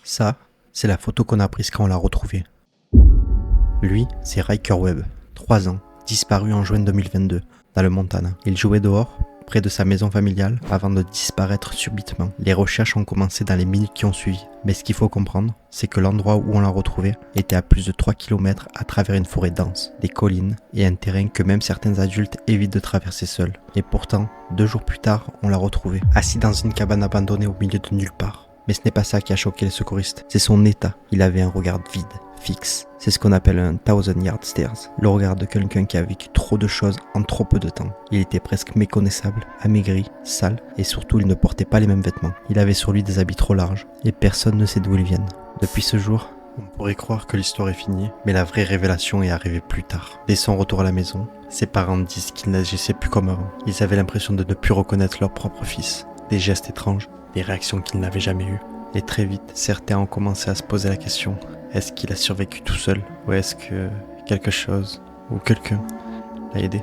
Ça, c'est la photo qu'on a prise quand on l'a retrouvé. Lui, c'est Ryker Webb, 3 ans, disparu en juin 2022, dans le Montana. Il jouait dehors, près de sa maison familiale, avant de disparaître subitement. Les recherches ont commencé dans les minutes qui ont suivi. Mais ce qu'il faut comprendre, c'est que l'endroit où on l'a retrouvé était à plus de 3 km à travers une forêt dense, des collines et un terrain que même certains adultes évitent de traverser seuls. Et pourtant, 2 jours plus tard, on l'a retrouvé, assis dans une cabane abandonnée au milieu de nulle part. Mais ce n'est pas ça qui a choqué les secouristes, c'est son état. Il avait un regard vide, fixe. C'est ce qu'on appelle un thousand yard stares, le regard de quelqu'un qui a vécu trop de choses en trop peu de temps. Il était presque méconnaissable, amaigri, sale, et surtout il ne portait pas les mêmes vêtements. Il avait sur lui des habits trop larges, et personne ne sait d'où ils viennent. Depuis ce jour, on pourrait croire que l'histoire est finie, mais la vraie révélation est arrivée plus tard. Dès son retour à la maison, ses parents disent qu'ils n'agissaient plus comme avant. Ils avaient l'impression de ne plus reconnaître leur propre fils. Des gestes étranges, des réactions qu'ils n'avaient jamais eues. Et très vite, certains ont commencé à se poser la question, est-ce qu'il a survécu tout seul? Ou est-ce que quelque chose ou quelqu'un l'a aidé?